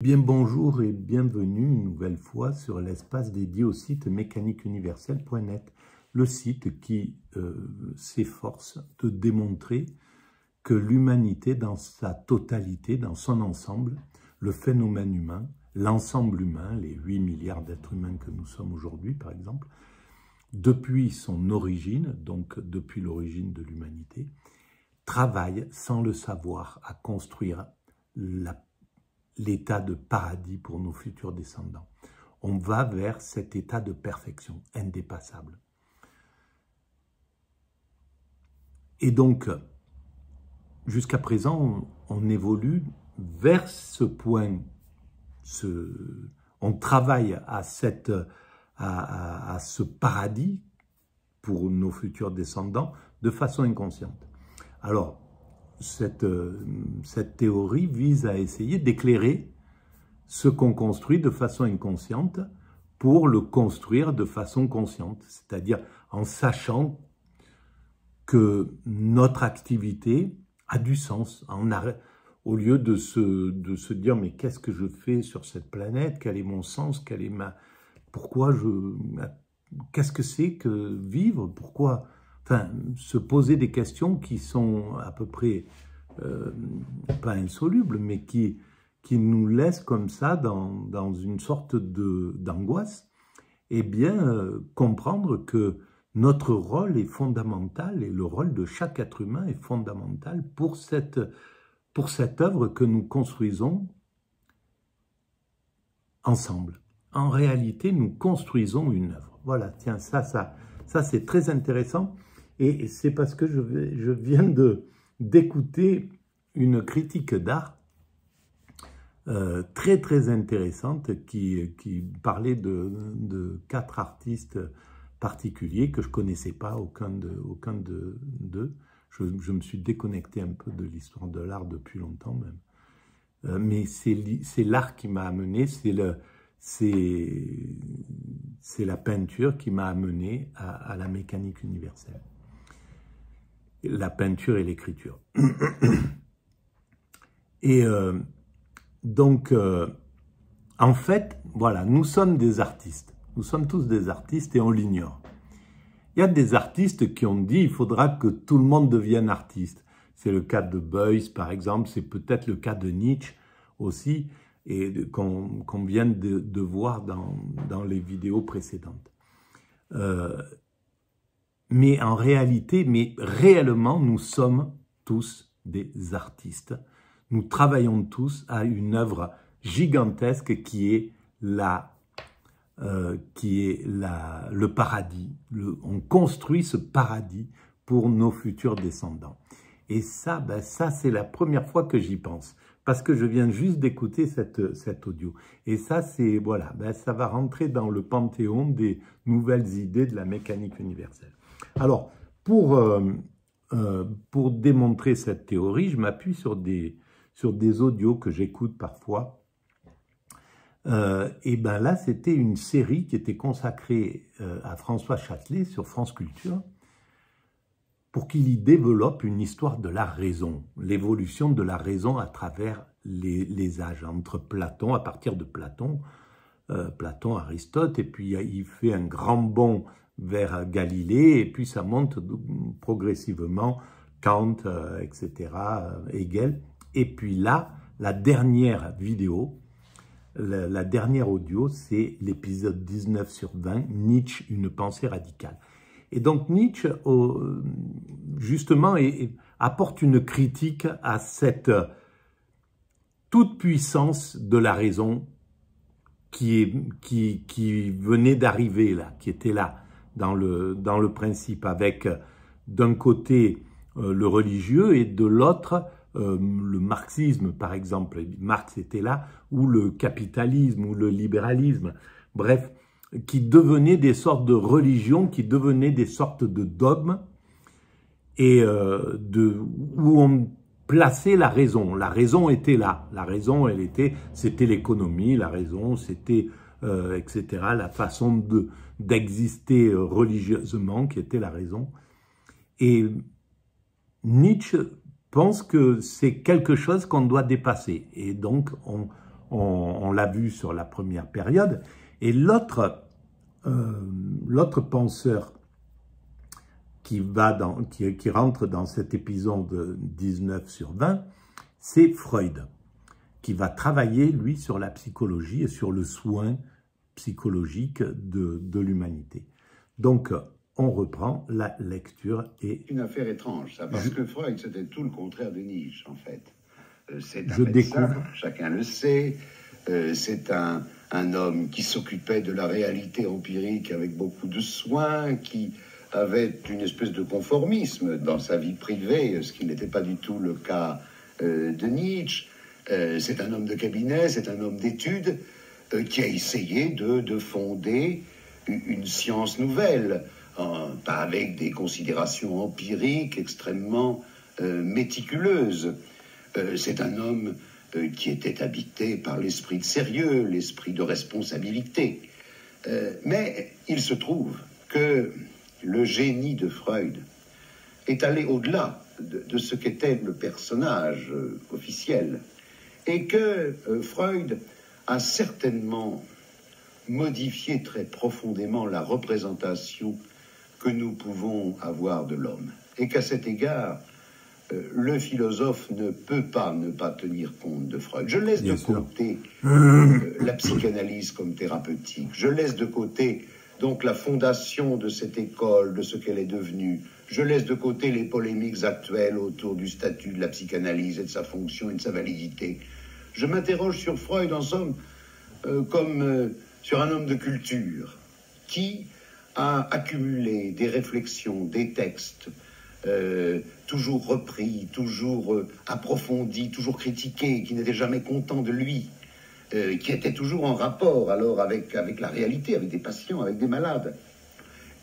Bien bonjour et bienvenue une nouvelle fois sur l'espace dédié au site mécaniqueuniverselle.net, le site qui s'efforce de démontrer que l'humanité dans sa totalité, dans son ensemble, le phénomène humain, l'ensemble humain, les 8 milliards d'êtres humains que nous sommes aujourd'hui par exemple, depuis son origine, donc depuis l'origine de l'humanité, travaille sans le savoir à construire l'état de paradis pour nos futurs descendants. On va vers cet état de perfection indépassable. Et donc, jusqu'à présent, on évolue vers ce point, on travaille à ce paradis pour nos futurs descendants de façon inconsciente. Alors, cette théorie vise à essayer d'éclairer ce qu'on construit de façon inconsciente pour le construire de façon consciente, c'est-à-dire en sachant que notre activité a du sens, au lieu de se dire mais qu'est-ce que je fais sur cette planète, quel est mon sens, qu'est-ce que c'est que vivre, pourquoi... Enfin, se poser des questions qui sont à peu près, pas insolubles, mais qui nous laissent comme ça dans une sorte d'angoisse, et bien comprendre que notre rôle est fondamental et le rôle de chaque être humain est fondamental pour cette œuvre que nous construisons ensemble. En réalité, nous construisons une œuvre. Voilà, tiens, ça c'est très intéressant. Et c'est parce que je viens d'écouter une critique d'art très très intéressante qui parlait de 4 artistes particuliers que je ne connaissais pas, aucun d'eux. Je me suis déconnecté un peu de l'histoire de l'art depuis longtemps même. Mais c'est l'art qui m'a amené, c'est la peinture qui m'a amené à la mécanique universelle. La peinture et l'écriture. Et donc, en fait, voilà, nous sommes des artistes. Nous sommes tous des artistes et on l'ignore. Il y a des artistes qui ont dit il faudra que tout le monde devienne artiste. C'est le cas de Beuys, par exemple, c'est peut-être le cas de Nietzsche aussi, et qu'on vient de voir dans les vidéos précédentes. Mais en réalité, réellement, nous sommes tous des artistes. Nous travaillons tous à une œuvre gigantesque qui est le paradis. On construit ce paradis pour nos futurs descendants. Et ça, c'est la première fois que j'y pense. Parce que je viens juste d'écouter cet audio. Et ça, voilà, ça va rentrer dans le panthéon des nouvelles idées de la mécanique universelle. Alors, pour démontrer cette théorie, je m'appuie sur des audios que j'écoute parfois. Et bien là, c'était une série qui était consacrée à François Châtelet sur France Culture pour qu'il y développe une histoire de la raison, l'évolution de la raison à travers les âges, entre Platon, à partir de Platon, Aristote, et puis il fait un grand bond vers Galilée, et puis ça monte progressivement, Kant, etc., Hegel. Et puis là, la dernière vidéo, la dernière audio, c'est l'épisode 19 sur 20, Nietzsche, une pensée radicale. Et donc Nietzsche, justement, apporte une critique à cette toute puissance de la raison qui venait d'arriver là, qui était là, dans le principe, avec d'un côté le religieux et de l'autre le marxisme, par exemple. Marx était là, ou le capitalisme, ou le libéralisme, bref, qui devenaient des sortes de religions, qui devenaient des sortes de dogmes, et où on plaçait la raison. La raison était là. La raison, c'était l'économie, la raison, c'était... etc., la façon d'exister religieusement qui était la raison. Et Nietzsche pense que c'est quelque chose qu'on doit dépasser. Et donc, on l'a vu sur la première période. Et l'autre penseur qui rentre dans cet épisode 19 sur 20, c'est Freud, qui va travailler, lui, sur la psychologie et sur le soin psychologique de l'humanité. Donc, on reprend la lecture. Et une affaire étrange, ça, parce que Freud, c'était tout le contraire de Nietzsche, en fait. C'est un Je médecin, découvre. chacun le sait. C'est un homme qui s'occupait de la réalité empirique avec beaucoup de soin, qui avait une espèce de conformisme dans sa vie privée, ce qui n'était pas du tout le cas de Nietzsche. C'est un homme de cabinet, c'est un homme d'études qui a essayé de fonder une science nouvelle, pas avec des considérations empiriques extrêmement méticuleuses. C'est un homme qui était habité par l'esprit de sérieux, l'esprit de responsabilité. Mais il se trouve que le génie de Freud est allé au-delà de ce qu'était le personnage officiel, et que Freud a certainement modifié très profondément la représentation que nous pouvons avoir de l'homme, et qu'à cet égard, le philosophe ne peut pas ne pas tenir compte de Freud. Je laisse de côté la psychanalyse comme thérapeutique, je laisse de côté donc la fondation de cette école, de ce qu'elle est devenue. Je laisse de côté les polémiques actuelles autour du statut de la psychanalyse et de sa fonction et de sa validité. Je m'interroge sur Freud, en somme, comme sur un homme de culture qui a accumulé des réflexions, des textes, toujours repris, toujours approfondis, toujours critiqués, qui n'était jamais content de lui, qui était toujours en rapport alors avec la réalité, avec des patients, avec des malades,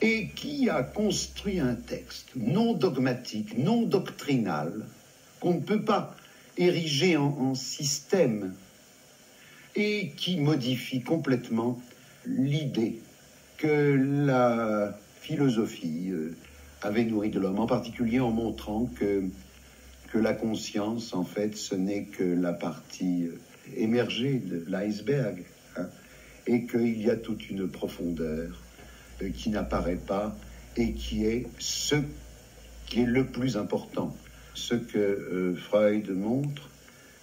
et qui a construit un texte non dogmatique, non doctrinal, qu'on ne peut pas ériger en système, et qui modifie complètement l'idée que la philosophie avait nourrie de l'homme, en particulier en montrant que la conscience, en fait, ce n'est que la partie émergée de l'iceberg, hein, et qu'il y a toute une profondeur qui n'apparaît pas et qui est ce qui est le plus important. Ce que Freud montre,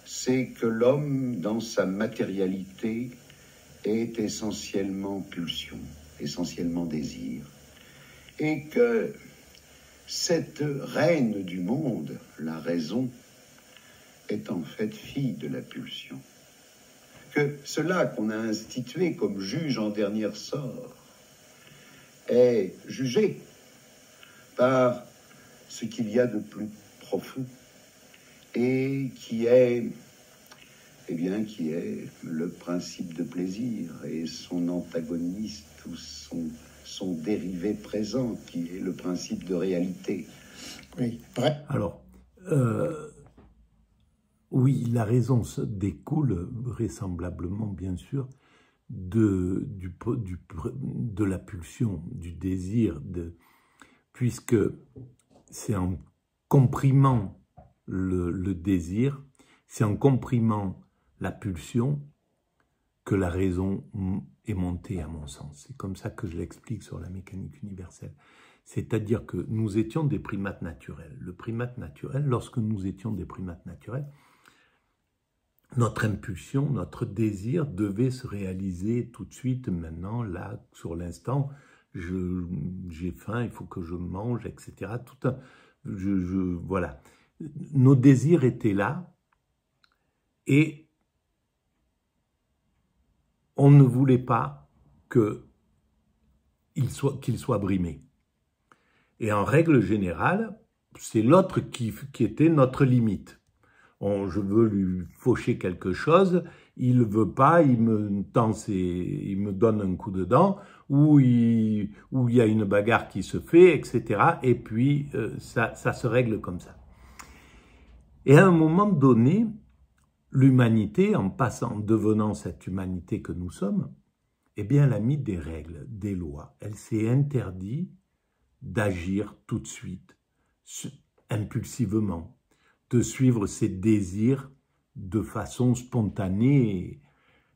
c'est que l'homme, dans sa matérialité, est essentiellement pulsion, essentiellement désir, et que cette reine du monde, la raison, est en fait fille de la pulsion. Que cela qu'on a institué comme juge en dernier ressort est jugé par ce qu'il y a de plus profond et qui est, eh bien, qui est le principe de plaisir et son antagoniste ou son dérivé présent, qui est le principe de réalité. Oui, vrai. Alors, oui, la raison découle vraisemblablement, bien sûr, de la pulsion, du désir, puisque c'est en comprimant le désir, c'est en comprimant la pulsion que la raison est montée, à mon sens. C'est comme ça que je l'explique sur la mécanique universelle. C'est-à-dire que nous étions des primates naturels. Le primate naturel, lorsque nous étions des primates naturels, notre impulsion, notre désir devait se réaliser tout de suite, maintenant, là, sur l'instant. J'ai faim, il faut que je mange, etc. Voilà. Nos désirs étaient là et on ne voulait pas qu'ils soient brimés. Et en règle générale, c'est l'autre qui était notre limite. Je veux lui faucher quelque chose, il ne veut pas, il me donne un coup de dent, ou il y a une bagarre qui se fait, etc. Et puis, ça se règle comme ça. Et à un moment donné, l'humanité, en devenant cette humanité que nous sommes, eh bien, elle a mis des règles, des lois. Elle s'est interdit d'agir tout de suite, impulsivement, de suivre ses désirs de façon spontanée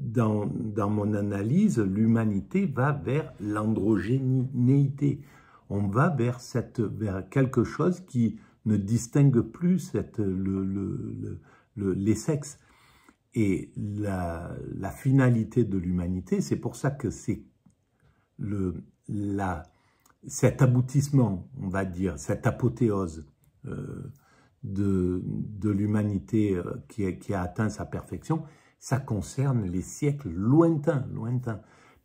dans mon analyse, l'humanité va vers l'androgénéité. On va vers quelque chose qui ne distingue plus les sexes. Et la finalité de l'humanité, c'est pour ça que c'est cet aboutissement, on va dire, cette apothéose de l'humanité qui a atteint sa perfection, ça concerne les siècles lointains,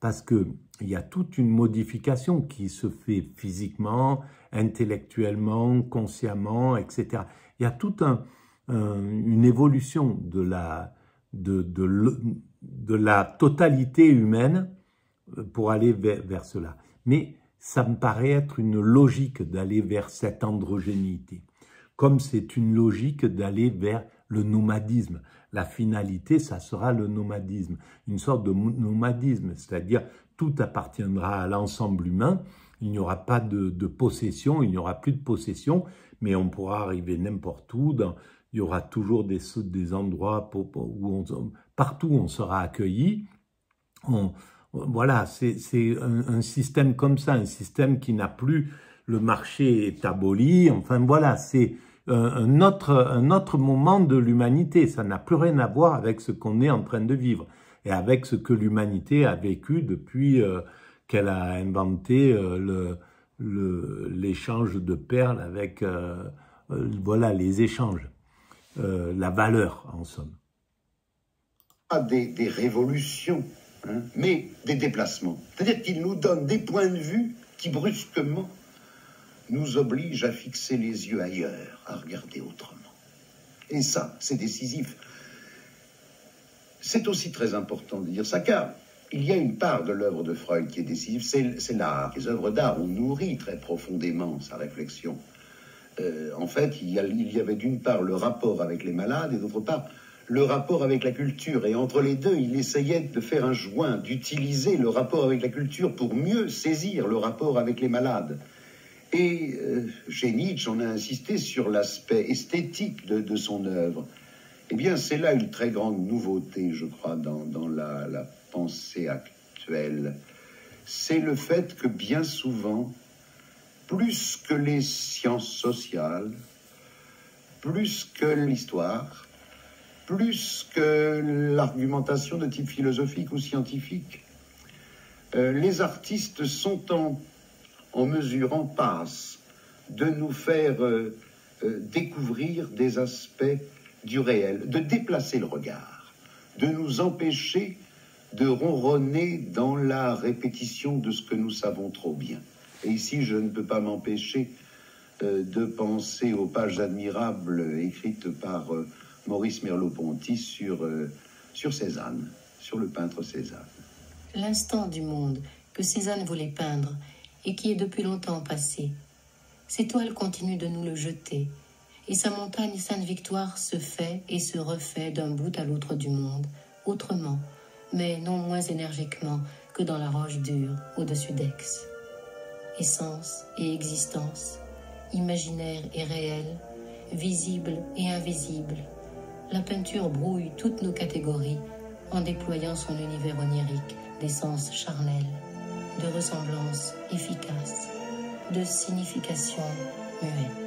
parce qu'il y a toute une modification qui se fait physiquement, intellectuellement, consciemment, etc. Il y a toute une évolution de la totalité humaine pour aller vers cela. Mais ça me paraît être une logique d'aller vers cette androgénéité, comme c'est une logique d'aller vers le nomadisme. La finalité, ça sera le nomadisme, une sorte de nomadisme, c'est-à-dire tout appartiendra à l'ensemble humain, il n'y aura pas de possession, il n'y aura plus de possession, mais on pourra arriver n'importe où, il y aura toujours des endroits où partout on sera accueilli. Voilà, c'est un système comme ça, un système qui n'a plus, le marché est aboli, enfin voilà, c'est un autre moment de l'humanité. Ça n'a plus rien à voir avec ce qu'on est en train de vivre et avec ce que l'humanité a vécu depuis qu'elle a inventé l'échange de perles avec voilà, les échanges, la valeur en somme. Pas des révolutions, hein, mais des déplacements. C'est-à-dire qu'il nous donne des points de vue qui brusquement nous oblige à fixer les yeux ailleurs, à regarder autrement. Et ça, c'est décisif. C'est aussi très important de dire ça, car il y a une part de l'œuvre de Freud qui est décisive, c'est l'art. Les œuvres d'art ont nourri très profondément sa réflexion. En fait, il y avait d'une part le rapport avec les malades, et d'autre part, le rapport avec la culture. Et entre les deux, il essayait de faire un joint, d'utiliser le rapport avec la culture pour mieux saisir le rapport avec les malades. Et chez Nietzsche, on a insisté sur l'aspect esthétique de son œuvre. Eh bien, c'est là une très grande nouveauté, je crois, dans la pensée actuelle. C'est le fait que bien souvent, plus que les sciences sociales, plus que l'histoire, plus que l'argumentation de type philosophique ou scientifique, les artistes sont en mesure, en passe, de nous faire découvrir des aspects du réel, de déplacer le regard, de nous empêcher de ronronner dans la répétition de ce que nous savons trop bien. Et ici, je ne peux pas m'empêcher de penser aux pages admirables écrites par Maurice Merleau-Ponty sur Cézanne, sur le peintre Cézanne. L'instant du monde que Cézanne voulait peindre et qui est depuis longtemps passé. Ses toiles continuent de nous le jeter, et sa montagne Sainte-Victoire se fait et se refait d'un bout à l'autre du monde, autrement, mais non moins énergiquement que dans la roche dure au-dessus d'Aix. Essence et existence, imaginaire et réel, visible et invisible, la peinture brouille toutes nos catégories en déployant son univers onirique d'essence charnelle, de ressemblance efficace, de signification muette.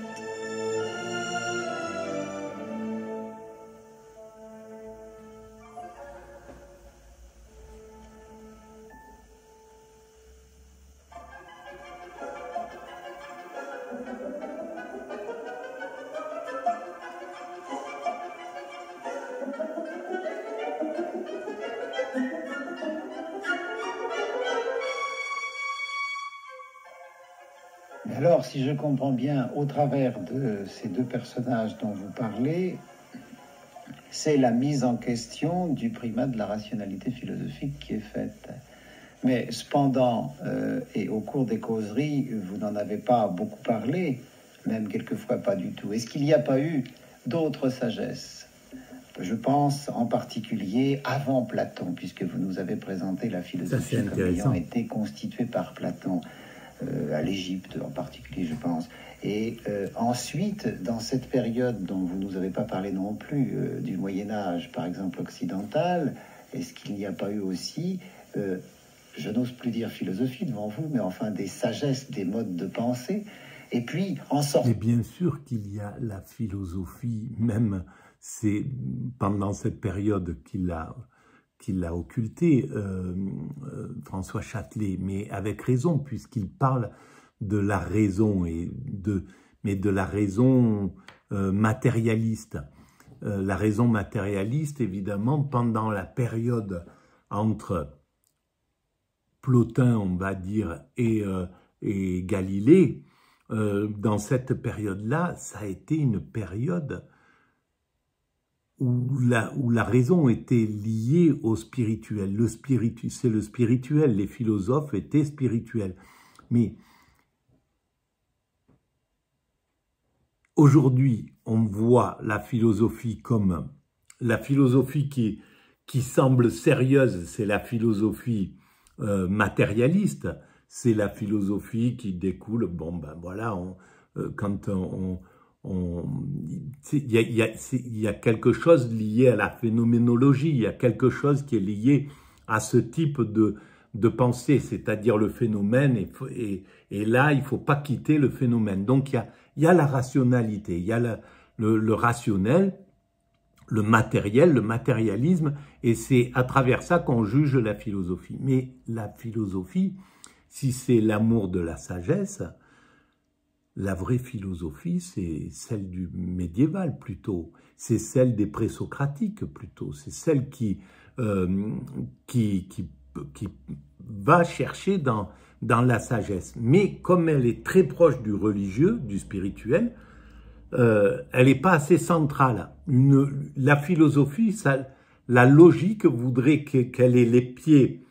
Alors, si je comprends bien, au travers de ces deux personnages dont vous parlez, c'est la mise en question du primat de la rationalité philosophique qui est faite. Mais cependant, et au cours des causeries, vous n'en avez pas beaucoup parlé, même quelquefois pas du tout. Est-ce qu'il n'y a pas eu d'autres sagesses? Je pense en particulier avant Platon, puisque vous nous avez présenté la philosophie comme ayant été constituée par Platon. À l'Égypte en particulier, je pense. Et ensuite, dans cette période dont vous ne nous avez pas parlé non plus, du Moyen-Âge, par exemple occidental, est-ce qu'il n'y a pas eu aussi, je n'ose plus dire philosophie devant vous, mais enfin des sagesses, des modes de pensée, et puis en sortant... Mais bien sûr qu'il y a la philosophie, même c'est pendant cette période qu'il a occulté, François Châtelet, mais avec raison, puisqu'il parle de la raison, mais de la raison matérialiste. La raison matérialiste, évidemment, pendant la période entre Plotin, on va dire, et Galilée, dans cette période-là, ça a été une période où la raison était liée au spirituel. C'est le spirituel, les philosophes étaient spirituels. Mais aujourd'hui, on voit la philosophie comme la philosophie qui semble sérieuse, c'est la philosophie matérialiste, c'est la philosophie qui découle, bon ben voilà, il y a quelque chose lié à la phénoménologie, il y a quelque chose qui est lié à ce type de pensée, c'est-à-dire le phénomène, et là, il ne faut pas quitter le phénomène. Donc, il y a la rationalité, il y a le rationnel, le matériel, le matérialisme, et c'est à travers ça qu'on juge la philosophie. Mais la philosophie, si c'est l'amour de la sagesse, la vraie philosophie, c'est celle du médiéval plutôt, c'est celle des présocratiques plutôt, c'est celle qui va chercher dans la sagesse. Mais comme elle est très proche du religieux, du spirituel, elle n'est pas assez centrale. La philosophie, la logique voudrait qu'elle ait les pieds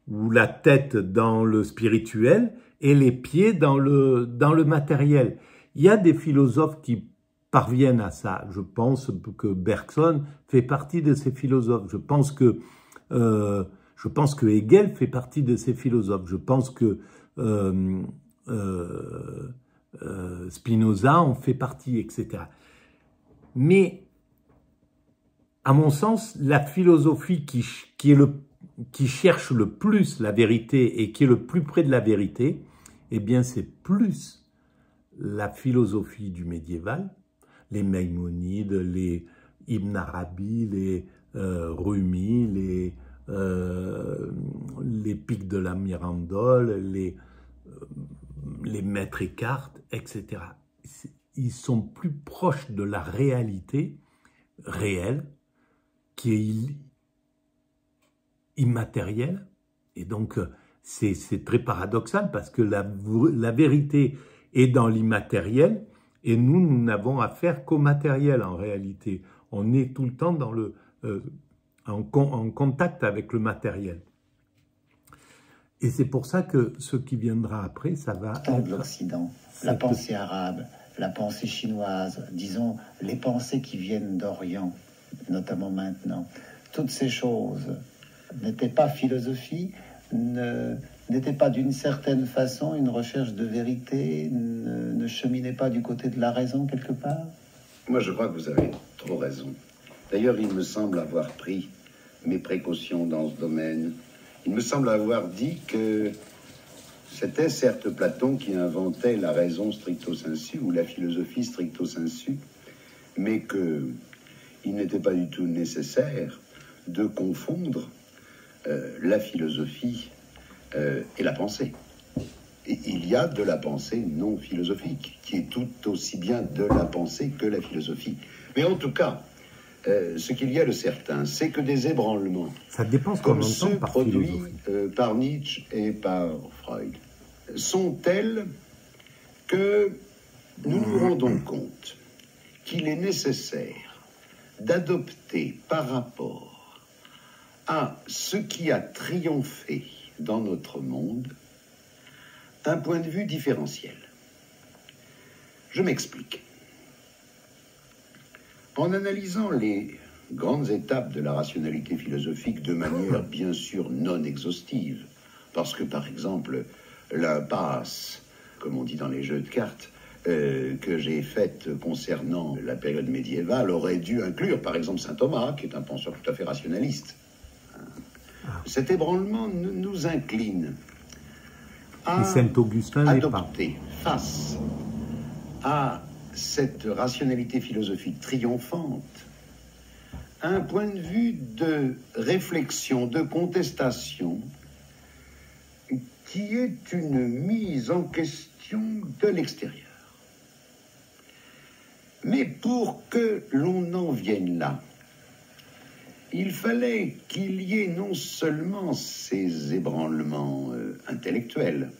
ou la tête dans le spirituel et les pieds dans le matériel. Il y a des philosophes qui parviennent à ça. Je pense que Bergson fait partie de ces philosophes. Je pense que Hegel fait partie de ces philosophes. Je pense que Spinoza en fait partie, etc. Mais, à mon sens, la philosophie qui cherche le plus la vérité et qui est le plus près de la vérité, eh bien, c'est plus la philosophie du médiéval, les Maïmonides, les Ibn Arabi, les Rumi, les Pics de la Mirandole, les Maîtres Eckhart, etc. Ils sont plus proches de la réalité réelle, qui est immatérielle, et donc c'est très paradoxal parce que la vérité est dans l'immatériel, et nous n'avons affaire qu'au matériel en réalité. On est tout le temps en contact avec le matériel. Et c'est pour ça que ce qui viendra après, ça va être de l'Occident, la pensée arabe, la pensée chinoise, disons les pensées qui viennent d'Orient, notamment maintenant. Toutes ces choses n'étaient pas philosophie, n'étaient pas d'une certaine façon une recherche de vérité, ne cheminaient pas du côté de la raison quelque part? Moi, je crois que vous avez trop raison. D'ailleurs, il me semble avoir pris mes précautions dans ce domaine. Il me semble avoir dit que c'était certes Platon qui inventait la raison stricto sensu ou la philosophie stricto sensu, mais qu'il n'était pas du tout nécessaire de confondre la philosophie et la pensée. Et il y a de la pensée non philosophique, qui est tout aussi bien de la pensée que la philosophie. Mais en tout cas, ce qu'il y a de certain, c'est que des ébranlements, ça dépend comme ceux produits par Nietzsche et par Freud, sont tels que nous nous rendons compte qu'il est nécessaire d'adopter par rapport à ce qui a triomphé dans notre monde un point de vue différentiel. Je m'explique. En analysant les grandes étapes de la rationalité philosophique de manière bien sûr non exhaustive, parce que par exemple l'impasse, comme on dit dans les jeux de cartes, que j'ai faite concernant la période médiévale aurait dû inclure par exemple saint Thomas, qui est un penseur tout à fait rationaliste. Cet ébranlement nous incline à Saint-Augustin adopter face à cette rationalité philosophique triomphante un point de vue de réflexion, de contestation, qui est une mise en question de l'extérieur. Mais pour que l'on en vienne là, il fallait qu'il y ait non seulement ces ébranlements intellectuels,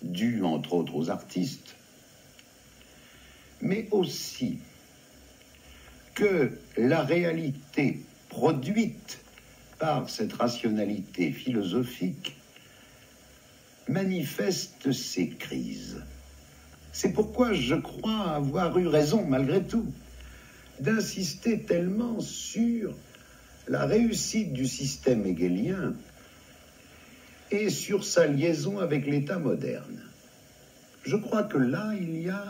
dus entre autres aux artistes, mais aussi que la réalité produite par cette rationalité philosophique manifeste ces crises. C'est pourquoi je crois avoir eu raison, malgré tout, d'insister tellement sur la réussite du système hegelien et sur sa liaison avec l'État moderne. Je crois que là,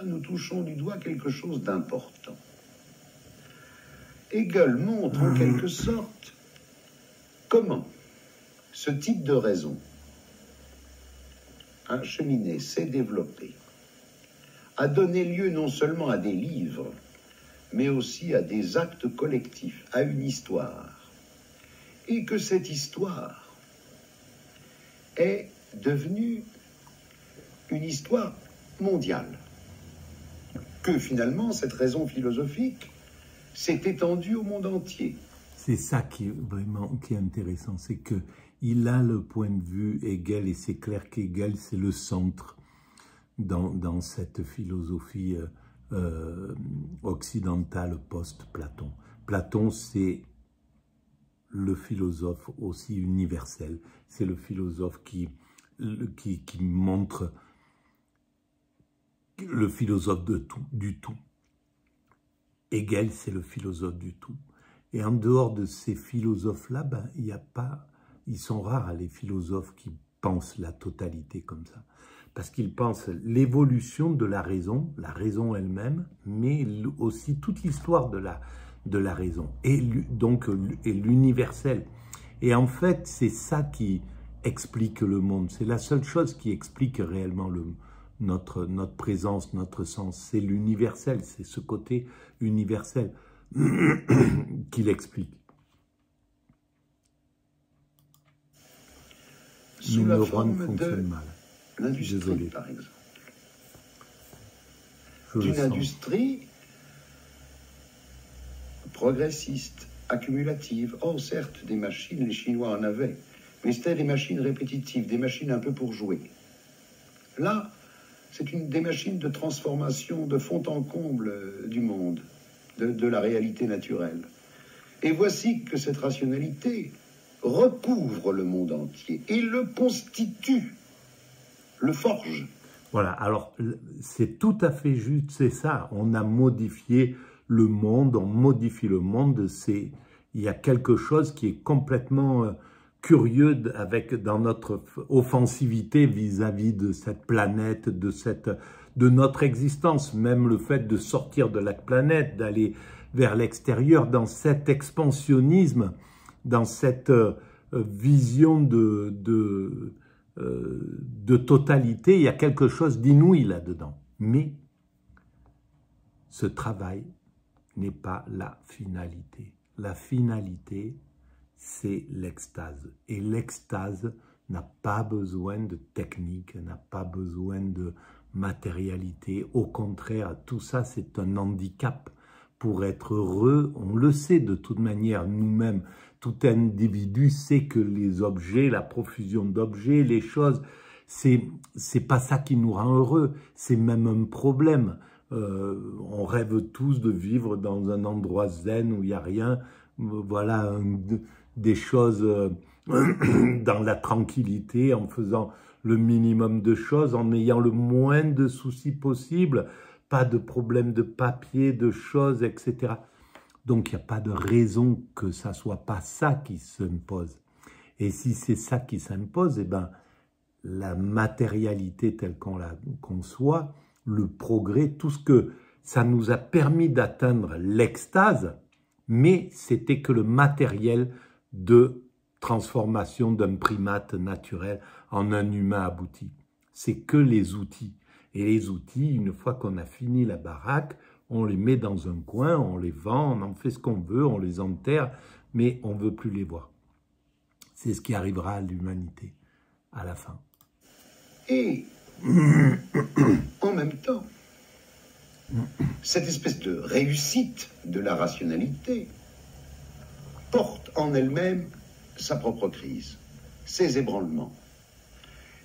nous touchons du doigt quelque chose d'important. Hegel montre en quelque sorte comment ce type de raison a cheminé, s'est développé, a donné lieu non seulement à des livres, mais aussi à des actes collectifs, à une histoire, et que cette histoire est devenue une histoire mondiale, que finalement cette raison philosophique s'est étendue au monde entier. C'est ça qui est intéressant, c'est que il a le point de vue Hegel, et c'est clair qu'Hegel c'est le centre dans cette philosophie occidentale post-Platon. Platon, c'est le philosophe aussi universel, c'est le philosophe qui montre le philosophe du tout. Hegel, c'est le philosophe du tout. Et en dehors de ces philosophes-là, ils sont rares les philosophes qui pensent la totalité comme ça. Parce qu'ils pensent l'évolution de la raison elle-même, mais aussi toute l'histoire de la raison, et l'universel. Et en fait, c'est ça qui explique le monde. C'est la seule chose qui explique réellement notre présence, notre sens. C'est l'universel, c'est ce côté universel qui l'explique. Sous la forme de l'industrie, par exemple. D'une industrie progressiste, accumulative. Oh, certes, des machines, les Chinois en avaient, mais c'était des machines répétitives, des machines un peu pour jouer. Là, c'est des machines de transformation de fond en comble du monde, de la réalité naturelle. Et voici que cette rationalité recouvre le monde entier et le constitue, le forge. Voilà, alors c'est tout à fait juste, c'est ça, on a modifié le monde, on modifie le monde, il y a quelque chose qui est complètement curieux dans notre offensivité vis-à-vis de cette planète, de notre existence, même le fait de sortir de la planète, d'aller vers l'extérieur, dans cet expansionnisme, dans cette vision de totalité, il y a quelque chose d'inouï là-dedans. Mais ce travail n'est pas la finalité. La finalité, c'est l'extase. Et l'extase n'a pas besoin de technique, n'a pas besoin de matérialité. Au contraire, tout ça, c'est un handicap. Pour être heureux, on le sait de toute manière, nous-mêmes, tout individu sait que les objets, la profusion d'objets, les choses, c'est pas ça qui nous rend heureux, c'est même un problème. On rêve tous de vivre dans un endroit zen où il n'y a rien, voilà, des choses dans la tranquillité, en faisant le minimum de choses, en ayant le moins de soucis possible, pas de problème de papier, de choses, etc. Donc il n'y a pas de raison que ça soit pas ça qui s'impose. Et si c'est ça qui s'impose, eh ben, la matérialité telle qu'on la conçoit, le progrès, tout ce que ça nous a permis d'atteindre l'extase, mais c'était que le matériel de transformation d'un primate naturel en un humain abouti. C'est que les outils. Et les outils, une fois qu'on a fini la baraque, on les met dans un coin, on les vend, on en fait ce qu'on veut, on les enterre, mais on ne veut plus les voir. C'est ce qui arrivera à l'humanité à la fin. Et en même temps, cette espèce de réussite de la rationalité porte en elle-même sa propre crise, ses ébranlements.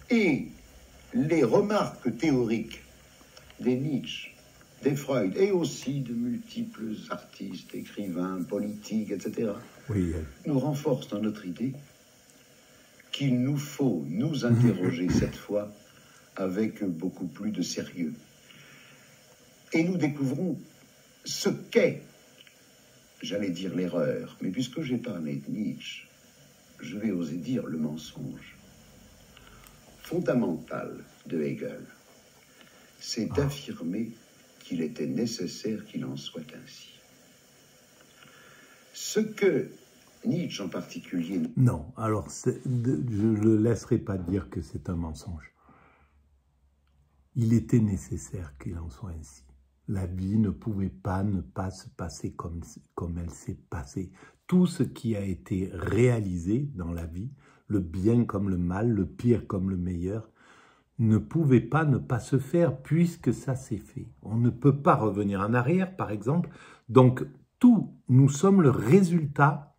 Et les remarques théoriques des Nietzsche, des Freud, et aussi de multiples artistes, écrivains, politiques, etc., oui, nous renforcent dans notre idée qu'il nous faut nous interroger cette fois avec beaucoup plus de sérieux. Et nous découvrons ce qu'est, j'allais dire l'erreur, mais puisque j'ai parlé de Nietzsche, je vais oser dire le mensonge fondamental de Hegel, c'est d'affirmer qu'il était nécessaire qu'il en soit ainsi. Ce que Nietzsche en particulier... Non, alors je ne le laisserai pas dire que c'est un mensonge. Il était nécessaire qu'il en soit ainsi. La vie ne pouvait pas ne pas se passer comme elle s'est passée. Tout ce qui a été réalisé dans la vie, le bien comme le mal, le pire comme le meilleur, ne pouvait pas ne pas se faire puisque ça s'est fait. On ne peut pas revenir en arrière, par exemple. Donc, nous sommes le résultat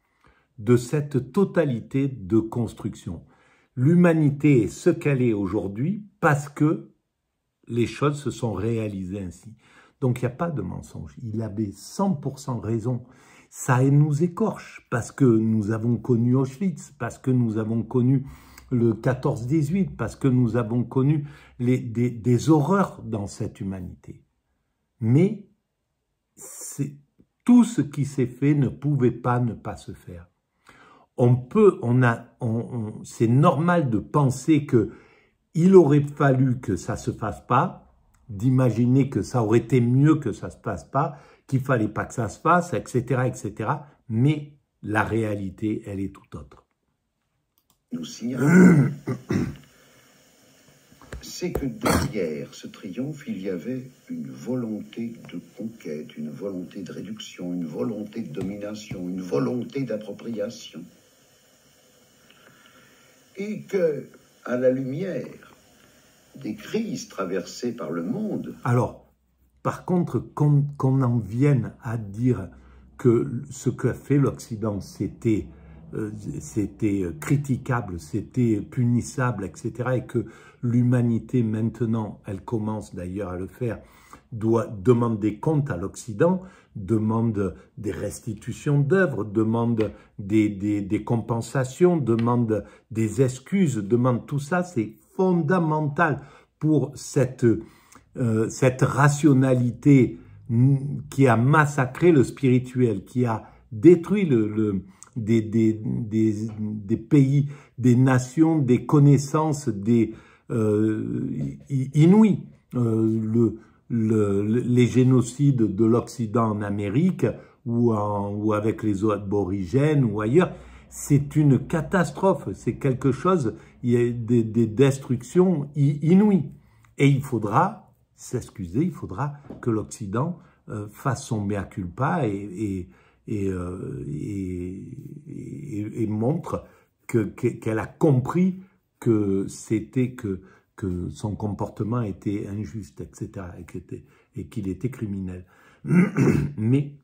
de cette totalité de construction. L'humanité est ce qu'elle est aujourd'hui parce que les choses se sont réalisées ainsi. Donc, il n'y a pas de mensonge. Il avait 100% raison. Ça nous écorche parce que nous avons connu Auschwitz, parce que nous avons connu le 14-18, parce que nous avons connu des horreurs dans cette humanité. Mais tout ce qui s'est fait ne pouvait pas ne pas se faire. C'est normal de penser qu'il aurait fallu que ça ne se fasse pas, d'imaginer que ça aurait été mieux que ça ne se passe pas, qu'il ne fallait pas que ça se fasse, etc., etc. Mais la réalité, elle est tout autre. Nous signalons, c'est que derrière ce triomphe, il y avait une volonté de conquête, une volonté de réduction, une volonté de domination, une volonté d'appropriation. Et que, à la lumière des crises traversées par le monde... Alors, par contre, qu'on en vienne à dire que ce qu'a fait l'Occident, c'était critiquable, c'était punissable, etc. Et que l'humanité, maintenant, elle commence d'ailleurs à le faire, doit demander des comptes à l'Occident, demande des restitutions d'œuvres, demande des compensations, demande des excuses, demande tout ça, c'est fondamental pour cette rationalité qui a massacré le spirituel, qui a détruit des pays, des nations, des connaissances, inouïes. Les génocides de l'Occident en Amérique ou avec les aborigènes ou ailleurs, c'est une catastrophe, c'est quelque chose, il y a des destructions inouïes. Et il faudra s'excuser, il faudra que l'Occident fasse son mea culpa et montre qu'elle a compris que son comportement était injuste, etc., et qu'il était criminel. Mais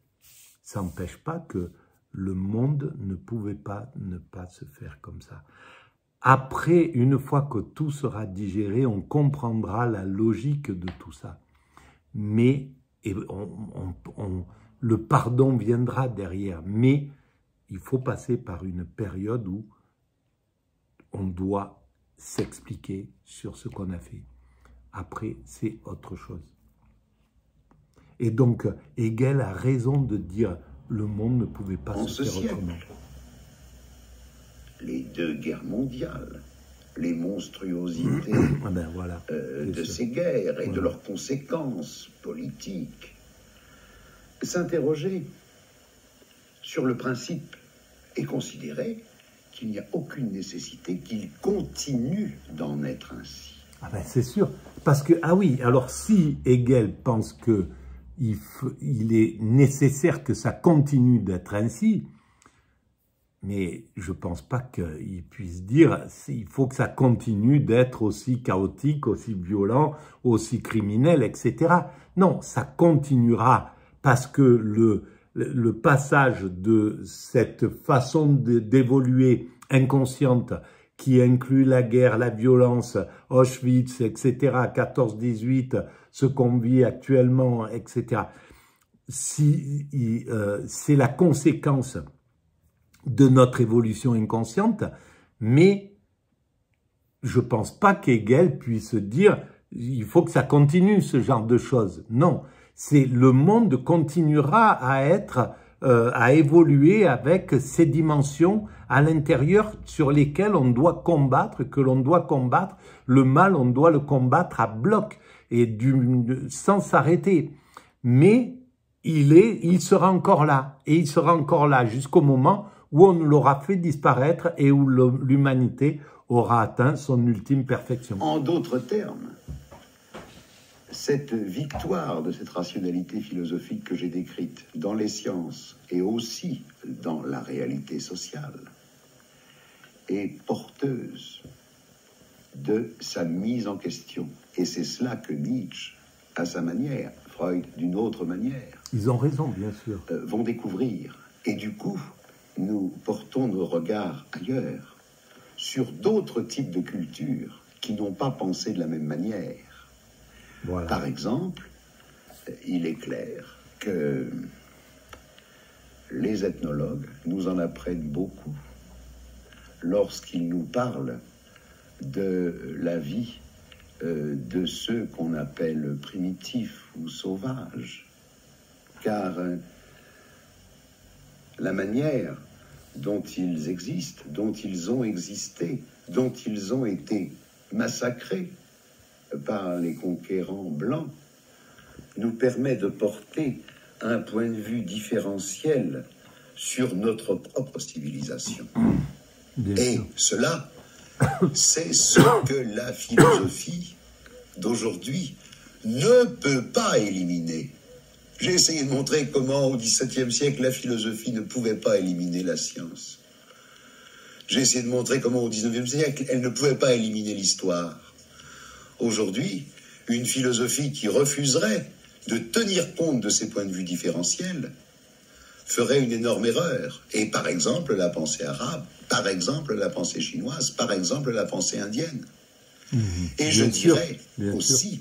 ça n'empêche pas que le monde ne pouvait pas ne pas se faire comme ça. Après, une fois que tout sera digéré, on comprendra la logique de tout ça. Mais le pardon viendra derrière. Mais il faut passer par une période où on doit s'expliquer sur ce qu'on a fait. Après, c'est autre chose. Et donc, Hegel a raison de dire le monde ne pouvait pas se faire autrement. Les deux guerres mondiales, les monstruosités de ces guerres et de leurs conséquences politiques, s'interroger sur le principe et considérer qu'il n'y a aucune nécessité qu'il continue d'en être ainsi. Ah ben c'est sûr, parce que, ah oui, alors si Hegel pense que il est nécessaire que ça continue d'être ainsi, mais je ne pense pas qu'il puisse dire il faut que ça continue d'être aussi chaotique, aussi violent, aussi criminel, etc. Non, ça continuera parce que le passage de cette façon d'évoluer inconsciente qui inclut la guerre, la violence, Auschwitz, etc., 14-18, ce qu'on vit actuellement, etc., c'est la conséquence de notre évolution inconsciente, mais je ne pense pas qu'Hegel puisse dire il faut que ça continue ce genre de choses. Non, c'est le monde continuera à évoluer avec ces dimensions à l'intérieur sur lesquelles on doit combattre, que l'on doit combattre. Le mal, on doit le combattre à bloc et sans s'arrêter. Mais il sera encore là, et il sera encore là jusqu'au moment où on l'aura fait disparaître et où l'humanité aura atteint son ultime perfection. En d'autres termes, cette victoire de cette rationalité philosophique que j'ai décrite dans les sciences et aussi dans la réalité sociale est porteuse de sa mise en question. Et c'est cela que Nietzsche, à sa manière, Freud d'une autre manière, ils ont raison, bien sûr, vont découvrir. Et du coup, nous portons nos regards ailleurs, sur d'autres types de cultures qui n'ont pas pensé de la même manière. Voilà. Par exemple, il est clair que les ethnologues nous en apprennent beaucoup lorsqu'ils nous parlent de la vie de ceux qu'on appelle primitifs ou sauvages. Car la manière dont ils existent, dont ils ont existé, dont ils ont été massacrés par les conquérants blancs, nous permet de porter un point de vue différentiel sur notre propre civilisation. Et cela, c'est ce que la philosophie d'aujourd'hui ne peut pas éliminer. J'ai essayé de montrer comment, au XVIIe siècle, la philosophie ne pouvait pas éliminer la science. J'ai essayé de montrer comment, au XIXe siècle, elle ne pouvait pas éliminer l'histoire. Aujourd'hui, une philosophie qui refuserait de tenir compte de ces points de vue différentiels ferait une énorme erreur. Et par exemple, la pensée arabe, par exemple, la pensée chinoise, par exemple, la pensée indienne. Et je dirais aussi,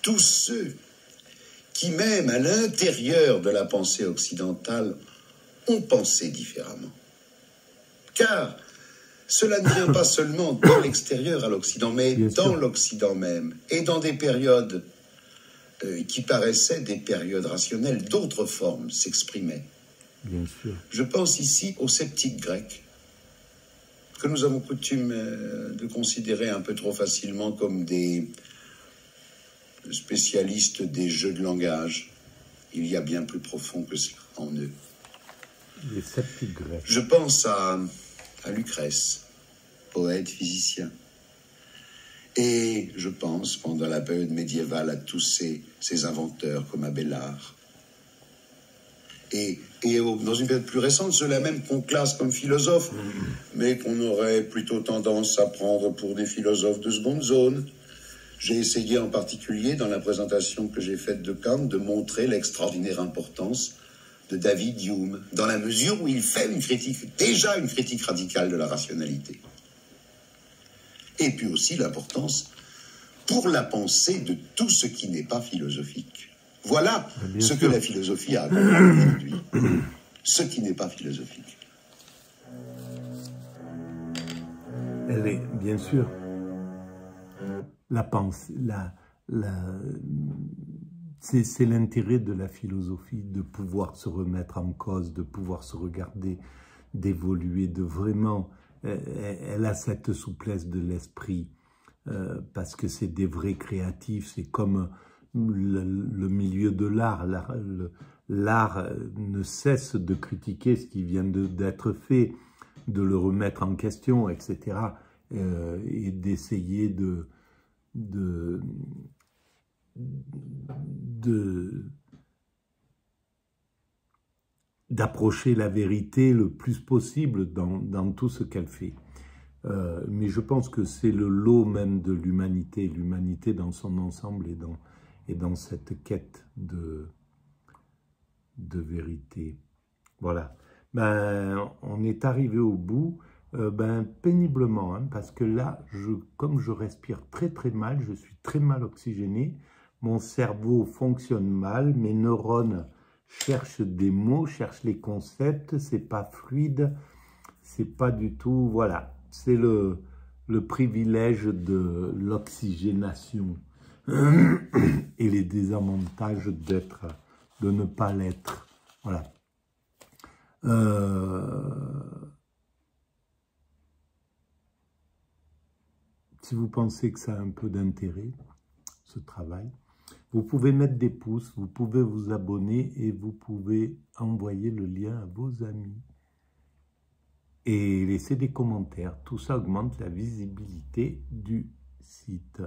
tous ceux qui, même à l'intérieur de la pensée occidentale, ont pensé différemment. Car cela ne vient pas seulement de l'extérieur à l'Occident, mais dans l'Occident même, et dans des périodes qui paraissaient des périodes rationnelles, d'autres formes s'exprimaient. Bien sûr. Je pense ici aux sceptiques grecs, que nous avons coutume de considérer un peu trop facilement comme des spécialistes des jeux de langage. Il y a bien plus profond que cela en eux. Les sceptiques grecs. Je pense à Lucrèce, poète, physicien. Et je pense, pendant la période médiévale, à tous ces inventeurs comme Abélard. Et dans une période plus récente, ceux-là même qu'on classe comme philosophes, mais qu'on aurait plutôt tendance à prendre pour des philosophes de seconde zone. J'ai essayé en particulier, dans la présentation que j'ai faite de Kant, de montrer l'extraordinaire importance de David Hume, dans la mesure où il fait déjà une critique radicale de la rationalité. Et puis aussi l'importance pour la pensée de tout ce qui n'est pas philosophique. Voilà ce que la philosophie a à comprendre aujourd'hui. Ce qui n'est pas philosophique. Elle est, bien sûr, la pensée, c'est l'intérêt de la philosophie, de pouvoir se remettre en cause, de pouvoir se regarder, d'évoluer, de vraiment... Elle a cette souplesse de l'esprit, parce que c'est des vrais créatifs, c'est comme le milieu de l'art. L'art ne cesse de critiquer ce qui vient d'être fait. de le remettre en question, etc. Et d'essayer d'approcher la vérité le plus possible dans tout ce qu'elle fait. Mais je pense que c'est le lot même de l'humanité, l'humanité dans son ensemble et dans cette quête de vérité. Voilà. Ben, on est arrivé au bout, péniblement, hein, parce que là, comme je respire très très mal, je suis très mal oxygéné, mon cerveau fonctionne mal, mes neurones cherchent des mots, cherchent les concepts, c'est pas fluide, c'est pas du tout, voilà. C'est le privilège de l'oxygénation et les désavantages de ne pas l'être. Voilà. Si vous pensez que ça a un peu d'intérêt, ce travail, vous pouvez mettre des pouces, vous pouvez vous abonner et vous pouvez envoyer le lien à vos amis. Et laisser des commentaires. Tout ça augmente la visibilité du site.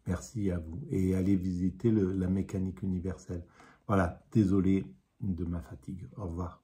Merci à vous. Et allez visiter la mécanique universelle. Voilà, désolé de ma fatigue. Au revoir.